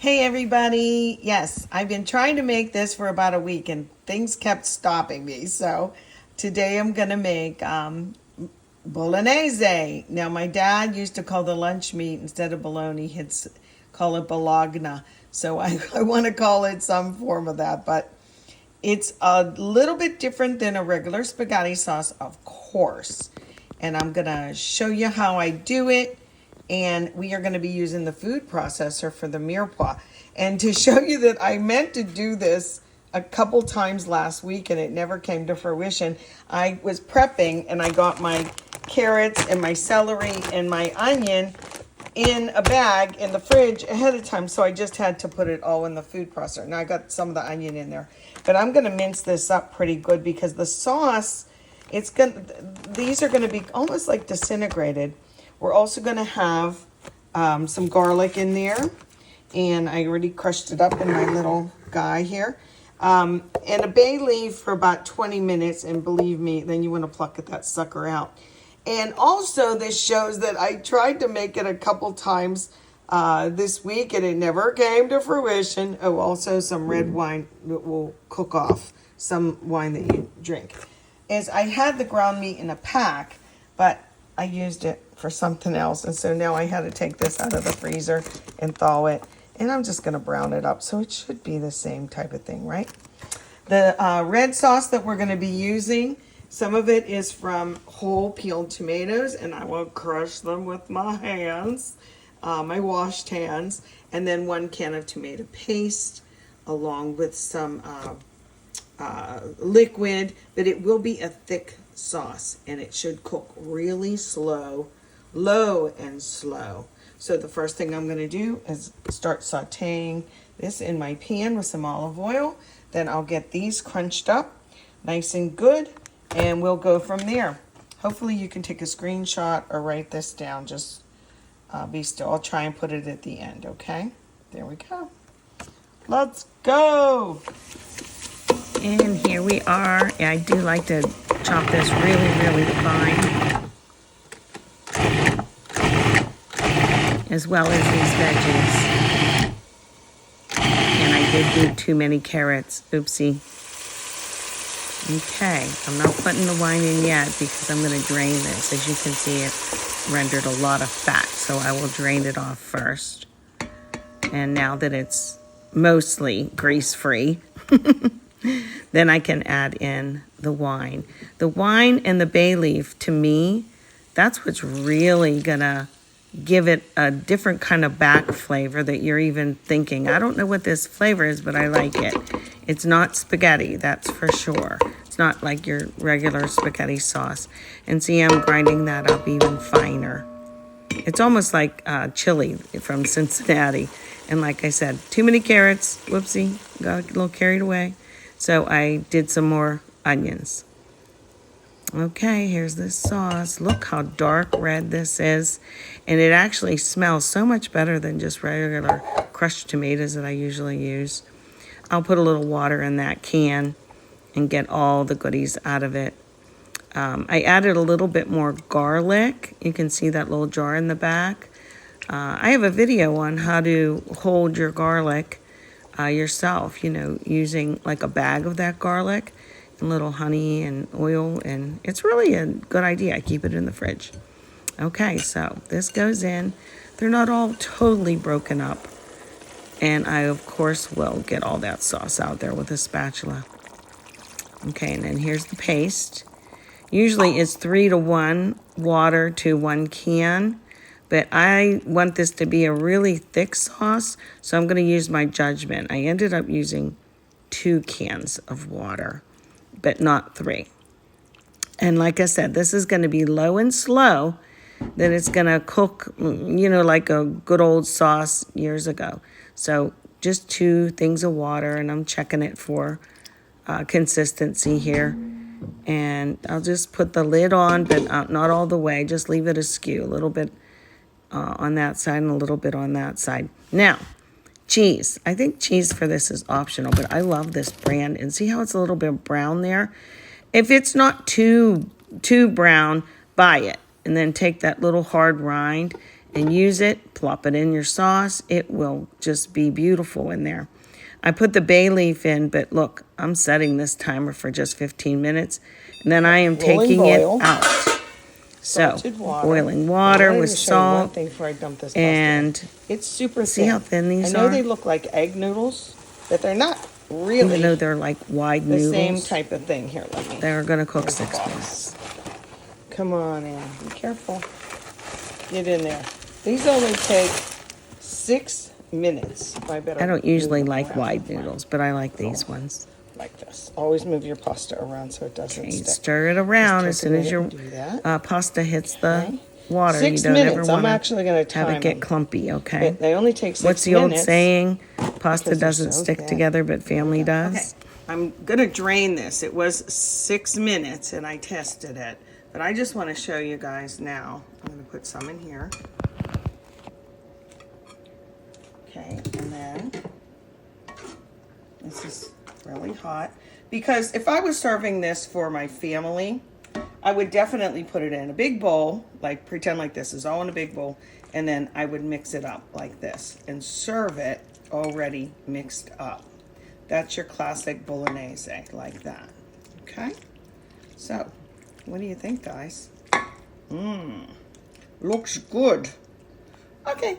Hey everybody. Yes, I've been trying to make this for about a week and things kept stopping me. So today I'm going to make Bolognese. Now my dad used to call the lunch meat instead of bologna, call it Bologna. So I want to call it some form of that, but it's a little bit different than a regular spaghetti sauce, of course. And I'm going to show you how I do it. And we are going to be using the food processor for the mirepoix. And to show you that I meant to do this a couple times last week and it never came to fruition, I was prepping and I got my carrots and my celery and my onion in a bag in the fridge ahead of time, so I just had to put it all in the food processor. Now I got some of the onion in there, but I'm going to mince this up pretty good because the sauce, these are going to be almost like disintegrated. We're also going to have some garlic in there, and I already crushed it up in my little guy here. And a bay leaf for about 20 minutes, and believe me, then you want to pluck that sucker out. And also this shows that I tried to make it a couple times this week and it never came to fruition. Oh, also some red wine that will cook off, some wine that you drink. Is I had the ground meat in a pack, but I used it for something else. And so now I had to take this out of the freezer and thaw it. And I'm just going to brown it up. So it should be the same type of thing, right? The red sauce that we're going to be using, some of it is from whole peeled tomatoes, and I will crush them with my hands, my washed hands, and then 1 can of tomato paste, along with some liquid, but it will be a thick sauce, and it should cook really slow, low and slow. So the first thing I'm going to do is start sauteing this in my pan with some olive oil. Then I'll get these crunched up nice and good, and we'll go from there. Hopefully you can take a screenshot or write this down. Just be still. I'll try and put it at the end, okay? There we go. Let's go. And here we are. I do like to chop this really, really fine, as well as these veggies. And I did do too many carrots. Oopsie. Okay, I'm not putting the wine in yet because I'm going to drain this. As you can see, it rendered a lot of fat, so I will drain it off first. And now that it's mostly grease-free, then I can add in the wine. The wine and the bay leaf, to me, that's what's really going to give it a different kind of back flavor that you're even thinking, I don't know what this flavor is, but I like it. It's not spaghetti, that's for sure. It's not like your regular spaghetti sauce. And see, I'm grinding that up even finer. It's almost like chili from Cincinnati. And like I said, too many carrots. Whoopsie, got a little carried away. So I did some more onions. Okay, here's this sauce. Look how dark red this is. And it actually smells so much better than just regular crushed tomatoes that I usually use. I'll put a little water in that can and get all the goodies out of it. I added a little bit more garlic. You can see that little jar in the back. I have a video on how to hold your garlic yourself, using like a bag of that garlic and little honey and oil, and it's really a good idea. I keep it in the fridge. Okay, so this goes in. They're not all totally broken up. And I, of course, will get all that sauce out there with a spatula. Okay, and then here's the paste. Usually it's 3-to-1 water to 1 can. But I want this to be a really thick sauce, so I'm going to use my judgment. I ended up using 2 cans of water, but not 3. And like I said, this is going to be low and slow. Then it's going to cook, like a good old sauce years ago. So just 2 things of water, and I'm checking it for consistency here. And I'll just put the lid on, but not all the way. Just leave it askew, a little bit on that side and a little bit on that side. Now, cheese. I think cheese for this is optional, but I love this brand. And see how it's a little bit brown there? If it's not too brown, buy it. And then take that little hard rind and use it. Plop it in your sauce. It will just be beautiful in there. I put the bay leaf in, but look, I'm setting this timer for just 15 minutes. And then I am taking it out. So, boiling water with salt. One thing before I dump this pasta and in. It's super thin. see how thin these are? I know they look like egg noodles, but they're not really. Even though they're like wide noodles. The same type of thing. Here, let me. They're going to cook 6 minutes. Come on, Ann. Be careful. Get in there. These only take 6 minutes. I don't usually like wide noodles, but I like these ones. Like this. Always move your pasta around so it doesn't stick. Stir it around as soon as your pasta hits the water. 6 you don't minutes. Ever I'm actually going to have it get clumpy, okay? But they only take 6 minutes. What's the old saying? Pasta doesn't stick thin. together, but family does. Okay. I'm going to drain this. It was 6 minutes, and I tested it. But I just want to show you guys now. I'm going to put some in here. Okay, and then this is really hot. Because if I was serving this for my family, I would definitely put it in a big bowl, like pretend like this is all in a big bowl, and then I would mix it up like this and serve it already mixed up. That's your classic Bolognese, like that. Okay? So, what do you think, guys? Looks good. Okay.